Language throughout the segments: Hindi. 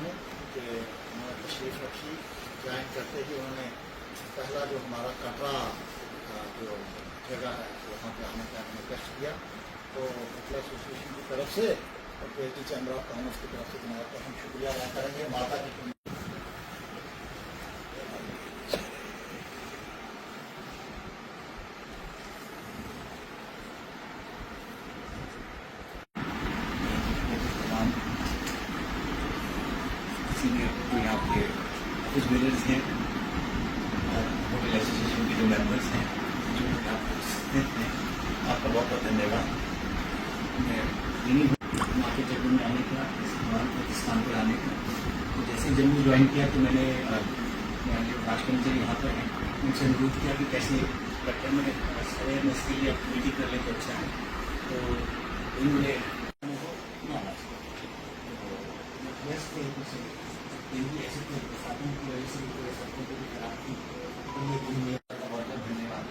हूँ कि उन्होंने तशरीफ़ रखी। ज्वाइन करते ही उन्होंने पहला जो हमारा कटरा जो जगह है वहाँ पे आने का हमने टेस्ट किया, तो होटल एसोसिएशन की तरफ से और पीएचडी चैम्बर ऑफ कॉमर्स की तरफ से तुम्हारा हम शुक्रिया अदा करेंगे। माता की यहाँ के ऑफिस बिल्डर्स हैं और होटल एसोसिएशन के जो मेंबर्स हैं जो यहाँ पे हैं, आपका बहुत बहुत धन्यवाद। मैं वहाँ के जगह में आने का, इस स्थान पर आने का, तो जैसे जम्मू ज्वाइन किया तो मैंने जो राजकमल जी यहाँ पर हैं उनसे अनुरोध किया कि कैसे बच्चों में अवेयरनेस के लिए मीटिंग कर लें तो अच्छा है। तो उन्होंने ऐसे साधन की वजह से सड़कों को भी खराब की, तो ये दिन मेरा बहुत बहुत धन्यवाद।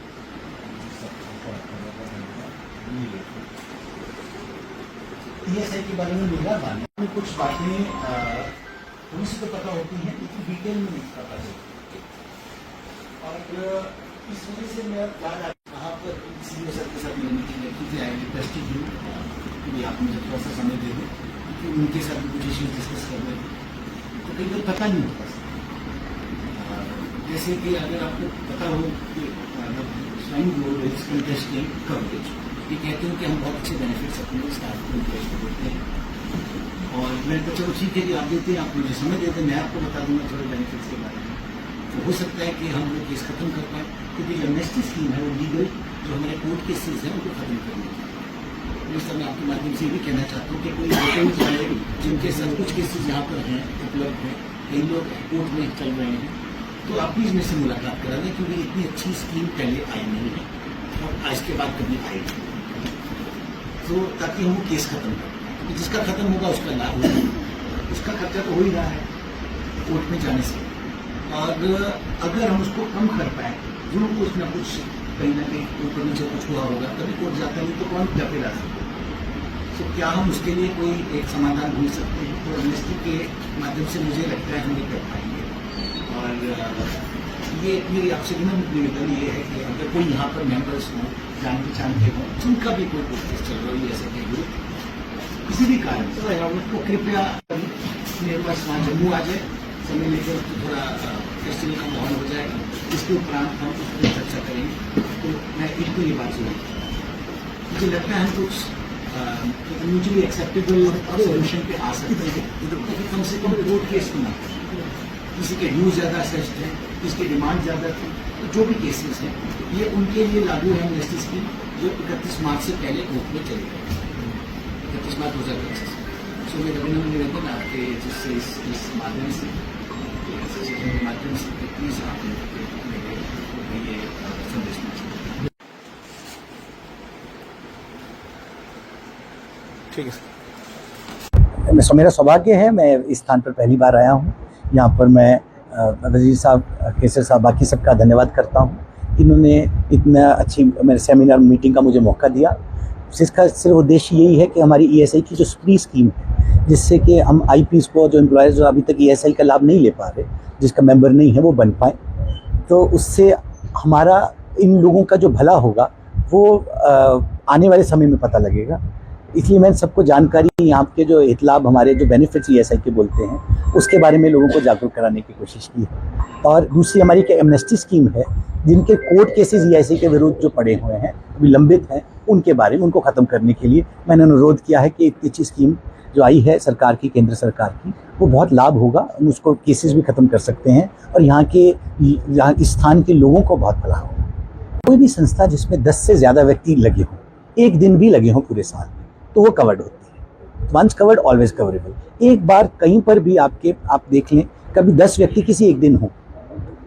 ईएसआई के बारे में मेरा मानना है कुछ बातें थोड़ी सी तो पता होती हैं लेकिन डिटेल में नहीं पता चलती, और इस वजह से मैं यहाँ पर सीईओ सर के साथ मीटिंग की आएगी ट्रस्टी भी आप मुझे थोड़ा सा समय दे दें क्योंकि उनके साथ भी कुछ इश्यूज डिस्कस कर रहे थे, तो कई बार पता नहीं होता। जैसे कि अगर आपको पता हो कि स्वाइन फ्लू टेस्ट के कवरेज ये कहते हैं कि हम बहुत अच्छे बेनिफिट्स अपने स्टाफ को टेस्ट देते हैं, और मैंने कहा चलो ठीक है कि आप देते हैं, आप मुझे समय देते हैं, मैं आपको बता दूंगा थोड़े बेनिफिट्स के बारे में। तो हो सकता है कि हम लोग केस खत्म कर पाए, क्योंकि जो एमनेस्टी स्कीम है वो लीगल जो हमारे कोर्ट केसेज हैं उनको खत्म करने की। इस समय आपके माध्यम से भी कहना चाहता हूँ कि कोई पेटेंट वाले जिनके सब कुछ केसेज यहाँ पर हैं, उपलब्ध हैं, कई लोग कोर्ट में चल रहे हैं, तो आप प्लीज मेरे से मुलाकात करा दें, क्योंकि इतनी अच्छी स्कीम पहले आई नहीं है और आज के बाद कभी आएगी, तो ताकि हम वो केस खत्म कर पाएं। जिसका खत्म होगा उसका लाभ होगा, उसका खर्चा तो हो ही रहा है कोर्ट में जाने से, और अगर हम उसको कम कर पाए, जरूर कुछ ना कुछ कहीं ना कहीं ऊपर नीचे कुछ हुआ होगा तभी कोर्ट जाता नहीं, तो कौन जाते ला सकते। तो क्या हम उसके लिए कोई एक समाधान ढूंढ सकते हैं, तो एमनेस्टी के माध्यम से मुझे लगता है हम ये कर पाएंगे। और ये मेरी आपसे निवेदन ये है कि अगर कोई यहाँ पर मेंबर्स हो, जान पहचान के हो, जिनका भी कोई कोशिश चल रही है ऐसे के ग्रुप किसी भी कारण से, उनको कृपया मेरे पास वहाँ जम्मू आ जाए, समय लेकर थोड़ा फेस्टिवल का माहौल हो जाएगा, इसके उपरांत हम उस पर चर्चा करेंगे। तो मैं इनको ये बात सुनी, मुझे लगता है हम कुछ म्यूचुअली एक्सेप्टेबल सोल्यूशन पे आ सकते हैं, तो कम से कम कोर्ट केस को ना किसी के ड्यूज ज़्यादा सस्ट हैं, किसकी डिमांड ज़्यादा थी, तो जो भी केसेस हैं ये उनके लिए लागू है एमनेस्टी स्कीम, जो 31 मार्च से पहले कोर्ट में चली गई, 31 मार्च 2025। सो मेरा अभिनंदन निवेदन आपके जिससे इस माध्यम से प्लीज आप ये संदेश दीजिए। ठीक है, मेरा सौभाग्य है, मैं इस स्थान पर पहली बार आया हूँ। यहाँ पर मैं वजीर साहब, केसर साहब, बाकी सबका धन्यवाद करता हूँ। इन्होंने इतना अच्छी मेरे सेमिनार मीटिंग का मुझे मौका दिया, जिसका सिर्फ उद्देश्य यही है कि हमारी ईएसआई की जो स्प्री स्कीम है, जिससे कि हम आईपीएस को, जो एम्प्लॉयज़ जो अभी तक ईएसआई का लाभ नहीं ले पा रहे, जिसका मेंबर नहीं है, वो बन पाए, तो उससे हमारा इन लोगों का जो भला होगा वो आने वाले समय में पता लगेगा। इसलिए मैंने सबको जानकारी, यहाँ के जो इतलाब, हमारे जो बेनिफिट्स ईएसआई के बोलते हैं, उसके बारे में लोगों को जागरूक कराने की कोशिश की है। और दूसरी हमारी क्या एमनेस्टी स्कीम है, जिनके कोर्ट केसेस ईएसआई के विरुद्ध जो पड़े हुए हैं, अभी लंबित हैं, उनके बारे में उनको ख़त्म करने के लिए मैंने अनुरोध किया है कि इतनी अच्छी स्कीम जो आई है सरकार की, केंद्र सरकार की, वो बहुत लाभ होगा, हम उसको केसेस भी ख़त्म कर सकते हैं और यहाँ इस स्थान के लोगों को बहुत भला होगा। कोई भी संस्था जिसमें 10 से ज़्यादा व्यक्ति लगे हों, एक दिन भी लगे हों पूरे साल में, तो वो कवर्ड होती है। Once covered always coverable. एक बार कहीं पर भी आप देख लें, कभी 10 व्यक्ति किसी एक दिन हो,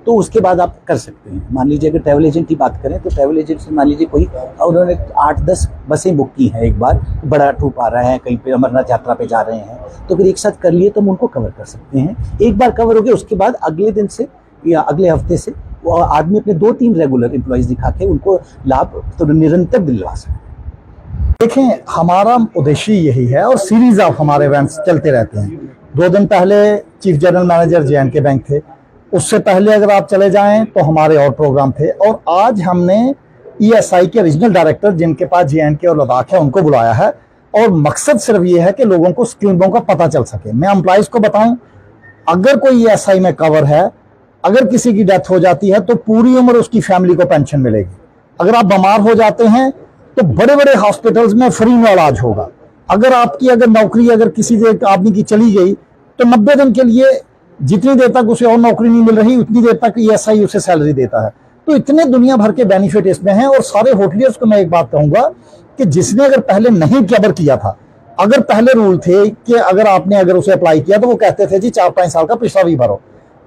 तो उसके बाद आप कर सकते हैं। मान लीजिए अगर ट्रैवल एजेंट की बात करें, तो ट्रैवल एजेंट से मान लीजिए कोई, और उन्होंने 8-10 बसें बुक की हैं, एक बार बड़ा ट्रूप आ रहा है, कहीं पे अमरनाथ यात्रा पे जा रहे हैं, तो फिर एक साथ कर लिए तो हम उनको कवर कर सकते हैं। एक बार कवर हो गया, उसके बाद अगले दिन से या अगले हफ्ते से वो आदमी अपने 2-3 रेगुलर एम्प्लॉयज़ दिखा के उनको लाभ तो निरंतर दिलवा सकते हैं। देखें, हमारा उद्देश्य यही है और सीरीज ऑफ हमारे इवेंट्स चलते रहते हैं 2 दिन पहले chief general manager JNK bank थे, उससे पहले अगर आप चले जाएं तो हमारे और प्रोग्राम थे, और आज हमने ESI के रीजनल डायरेक्टर जिनके पास JNK और लद्दाख है उनको बुलाया है, और मकसद सिर्फ ये है कि लोगों को स्कीमों का पता चल सके। मैं एम्प्लॉइज को बताऊं, अगर कोई ESI में कवर है, अगर किसी की डेथ हो जाती है तो पूरी उम्र उसकी फैमिली को पेंशन मिलेगी। अगर आप बीमार हो जाते हैं तो बड़े बड़े हॉस्पिटल्स में फ्री में इलाज होगा। अगर आपकी नौकरी अगर किसी आदमी की चली गई तो 90 दिन के लिए जितनी देर तक उसे और नौकरी नहीं मिल रही उतनी देर तक ESI उसे सैलरी देता है। तो इतने दुनिया भर के बेनिफिट इसमें हैं। और सारे होटलियर्स को मैं एक बात कहूंगा कि जिसने अगर पहले नहीं कवर किया था, अगर पहले रूल थे कि अगर उसे अप्लाई किया तो वो कहते थे जी 4-5 साल का पिछला भी भरो।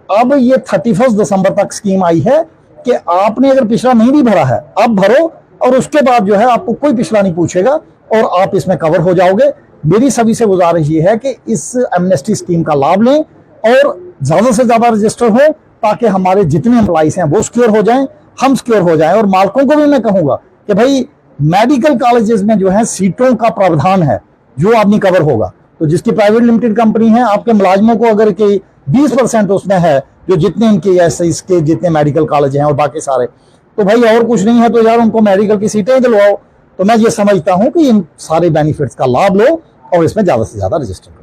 अब ये 31 दिसंबर तक स्कीम आई है कि आपने अगर पिछला नहीं भी भरा है अब भरो, और उसके बाद जो है आपको कोई पिछला नहीं पूछेगा और आप इसमें कवर हो जाओगे। मेरी सभी से गुजारिश ये है कि इस एमनेस्टी स्कीम का लाभ लें और ज्यादा से ज्यादा रजिस्टर हो, ताकि हमारे जितने एम्प्लॉइज हैं वो सिक्योर हो जाएं, हम सिक्योर हो जाएं। और मालकों को भी मैं कहूंगा कि भाई मेडिकल कॉलेजेस में जो है सीटों का प्रावधान है, जो आदमी कवर होगा। तो जिसकी प्राइवेट लिमिटेड कंपनी है, आपके मुलाजमों को अगर कि 20% उसमें है, जो जितने इनके इसके जितने मेडिकल कॉलेज हैं और बाकी सारे, तो भाई और कुछ नहीं है तो यार उनको मेडिकल की सीटें दिलवाओ। तो मैं ये समझता हूं कि इन सारे बेनिफिट्स का लाभ लो और इसमें ज्यादा से ज्यादा रजिस्टर करो।